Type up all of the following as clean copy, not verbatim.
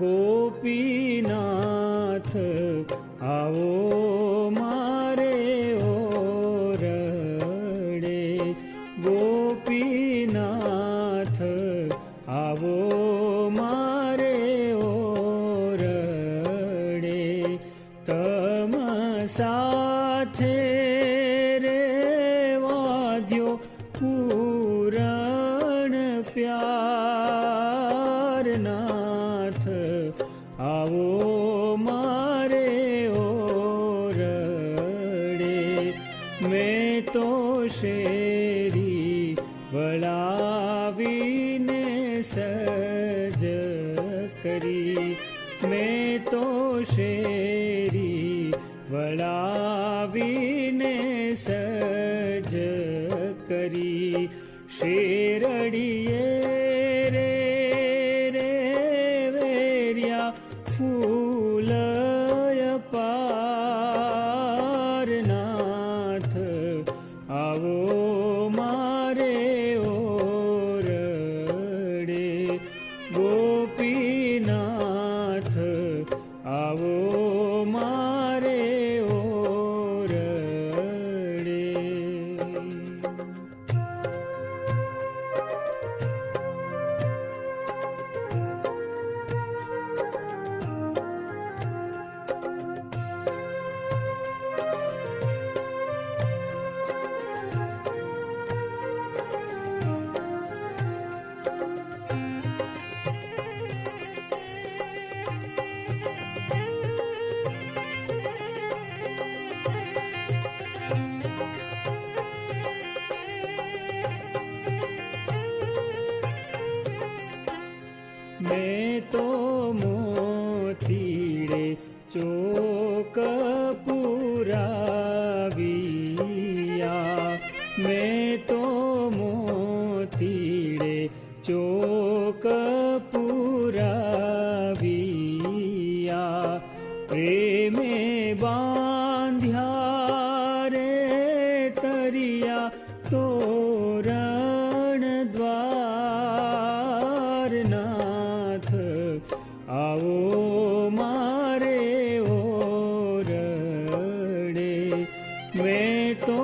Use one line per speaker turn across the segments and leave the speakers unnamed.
ગોપીનાથ આવો મારે ઓરડે, ગોપીનાથ આવો મારે ઓરડે, તમ સાથે રે વાદ્યો પૂરણ પ્યાર, નાથ આવો મારે ઓરડે, મેં તો શેરી વળાવીને સજ કરી, મેં તો શેરી વળાવીને સજ કરી, શેરડીએ રે રે વેર્યા ફૂલ અપાર, નાથ આવો મારે ઓરડે, ગોપીનાથ આવો મારે ઓરડે. મેં તો મોતીડે ચોક પુરાવિયા, મેં તો મોતીડે ચોક પુરાવિયા, પ્રેમે બાંધ્યા રે તરિયા તોરણ દ્વાર, નાથ આવો મારે ઓરડે, મેં તો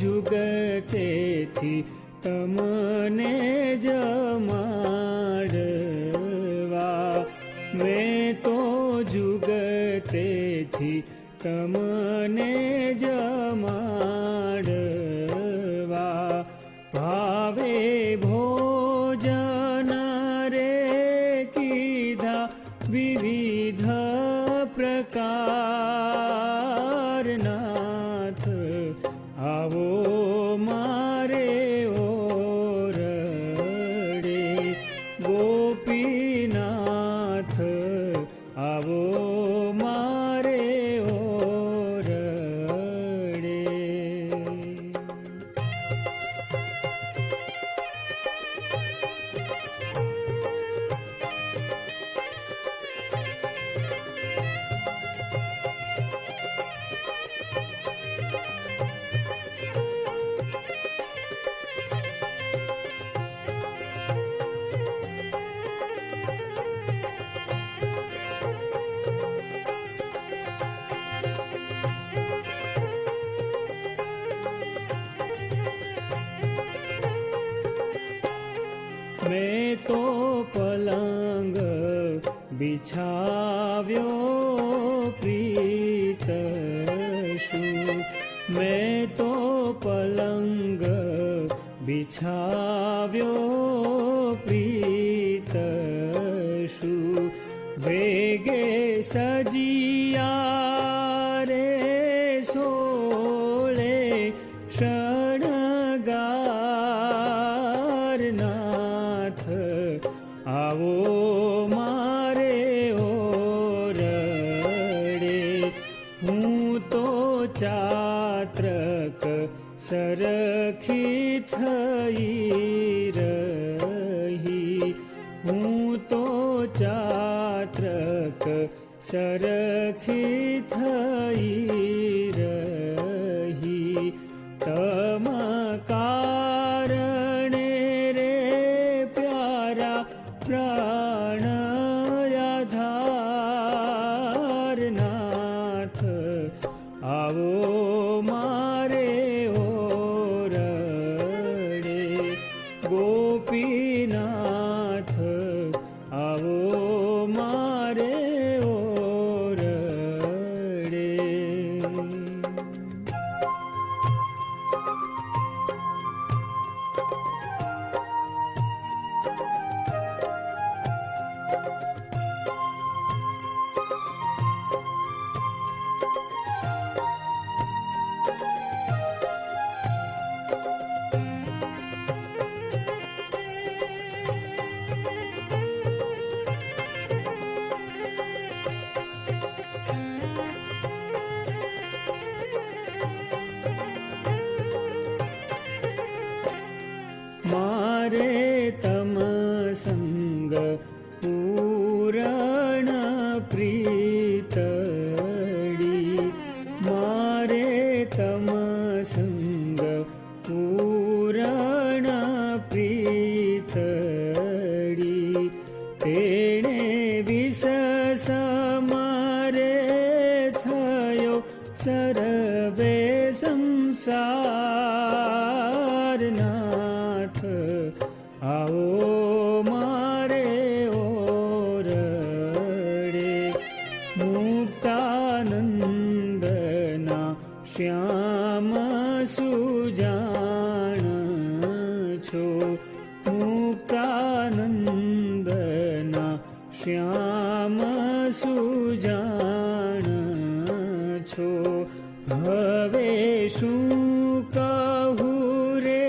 જુગતેથી તમને જમાડવા, મેં તો જુગતેથી તમને જમાડવા, ભાવે ભોજન રે કીધા વિવિધ પ્રકાર, નાથ આવો મારે ઓરડે, ગોપીનાથ આવો મારે ઓરડે. મેં તો પલંગ બિછાવ્યો પ્રીત શું, મેં તો પલંગ બિછાવ્યો પ્રીત શું, વેગે સજિયા રે સોળે શણગાર, નાથ આવો મારે ઓરડે, હું તો ચાત્રક સરખી થઈ રહી, હું તો ચાત્રક સર ગોપીનાથ આવો મારે ઓરડે. મારે તમ સંગ પૂરણ પ્રીતડી, મારે તમ સંગ પૂરણ પ્રીતડી. તેણે વિસસ મારે થયો સર્વે સંસારનાથ આવો મારે ઓરડે. મુક્તાનંદના શ્યામ સુજાણ છો, મુક્તાનંદના શ્યામ સુજાણ છો. હવે શું કહું રે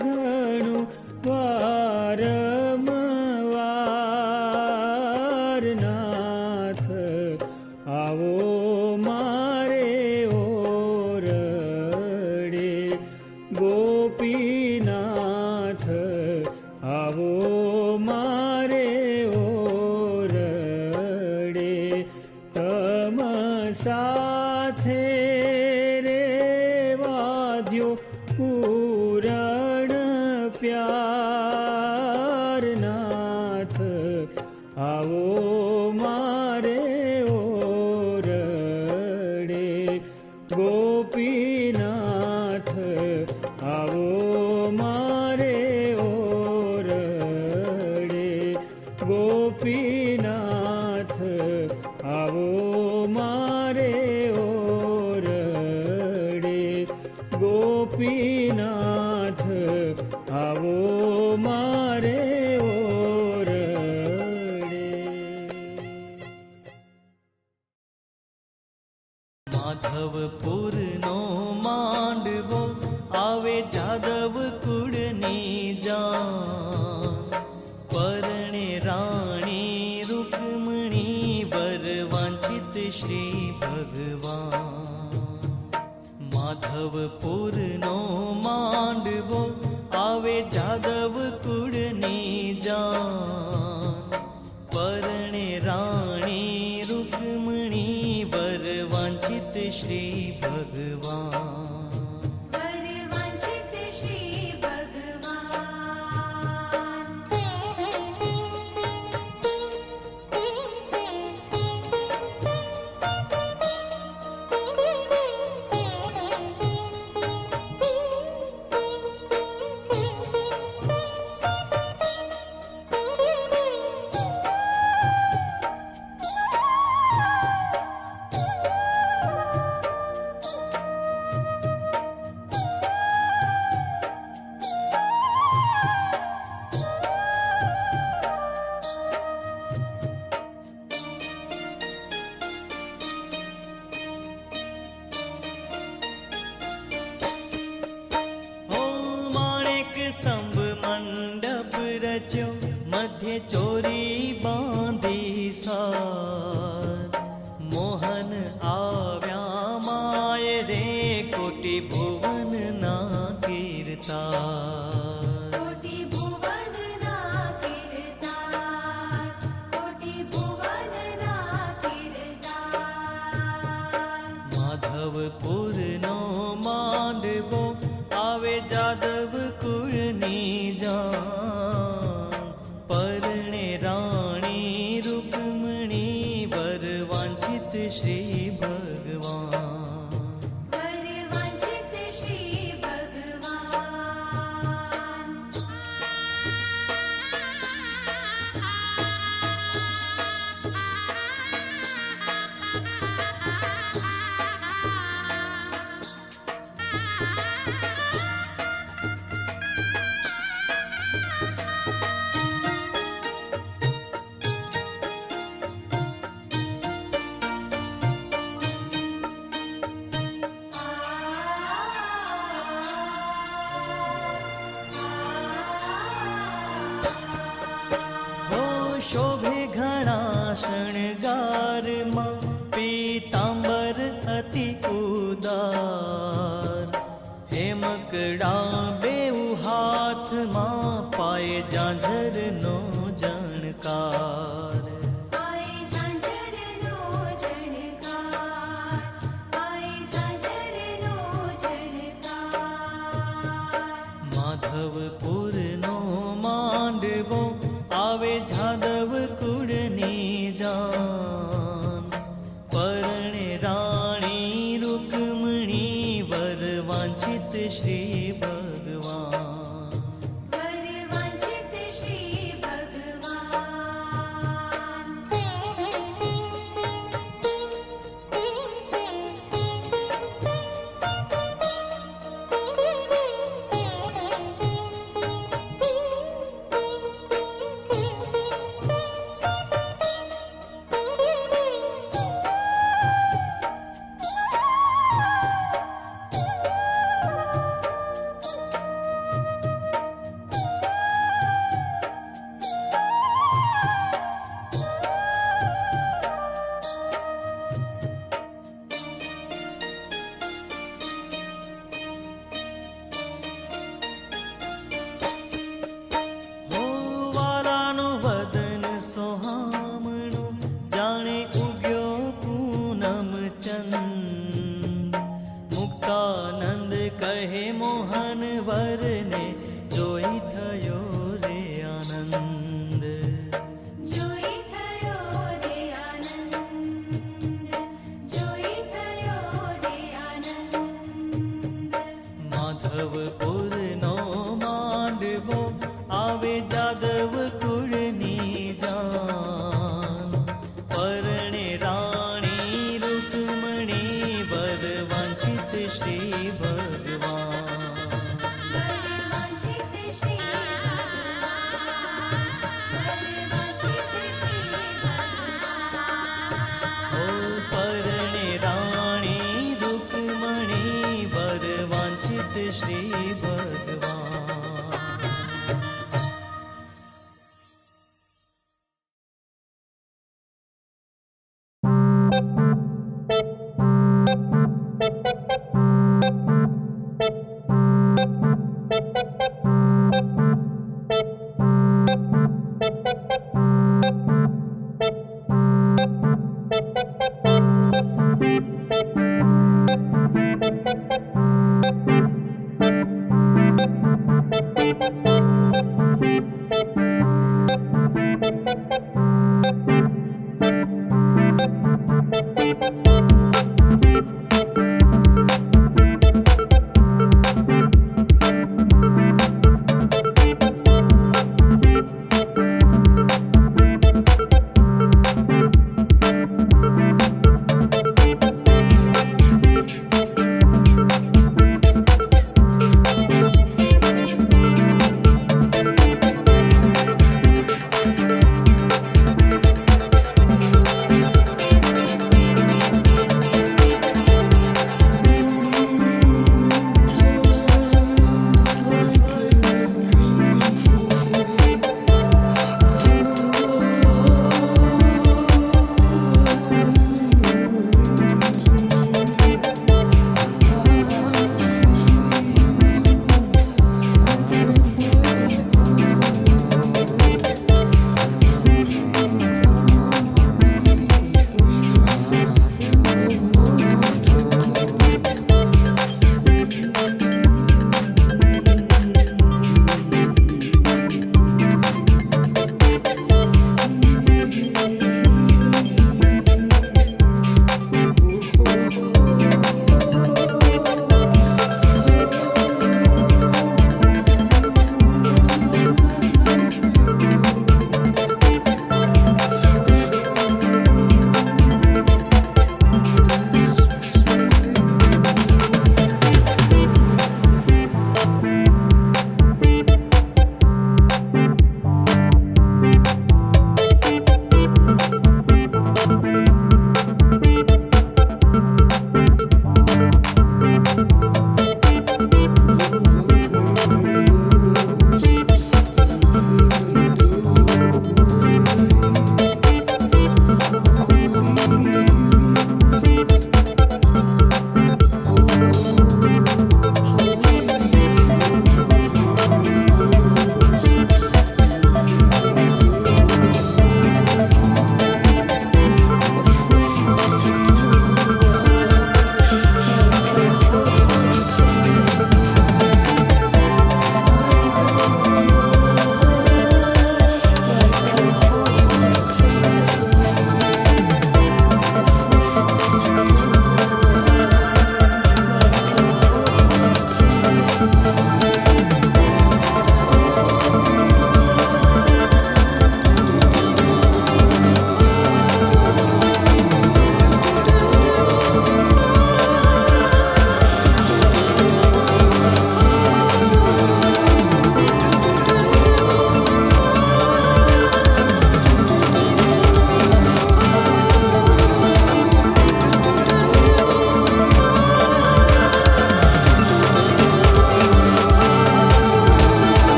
ઘણું વારંવાર નાથ આવો મારે ઓરડે. ગોપીનાથ આવો મારે ઓરડે. તમ સાથે રેવાદ્યો પૂરણ પ્યારનાથ આવો મારે ઓરડે. ગોપીનાથ આવો મારે ઓરડે. ગોપીનાથ આવો મારે ઓરડે. ગોપીનાથ આવો મારે ઓરડે.
માધવપુરનો માંડવો આવે જાદવ કુળની જાન, પરણે રાણી રૂકમણી વર વાંછિત શ્રી ભગવાન. માધવપુરનો માંડવો આવે જાદવ કુળની જાન, પરણે રાણી રૂકમણી વર વાંછિત શ્રી ભગવાન.
વરવાંછિત શ્રી ભગવાન.
સ્તંભ મંડપ રચ્યો, મધ્ય ચોરી બાંધી સાર. મોહન આવ્યા માય રે કોટી ભુવન ના કીર્તાર.
કોટી ભુવનના કીર્તાર, કોટી ભુવનના કીર્તાર.
માધવપુરનો માંડવો આવે જાદવ કુળની જાન, પરણે રામ શણગારમાં પીતાંબર અતિ ઉદાર હેમકડા બેઉ હાથમાં પાય ઝાંઝરનો જણકાર
આય ઝાંઝરનો ઝણકાર આય ઝાંઝરનો ઝણકાર
માધવપુરનો માંડવો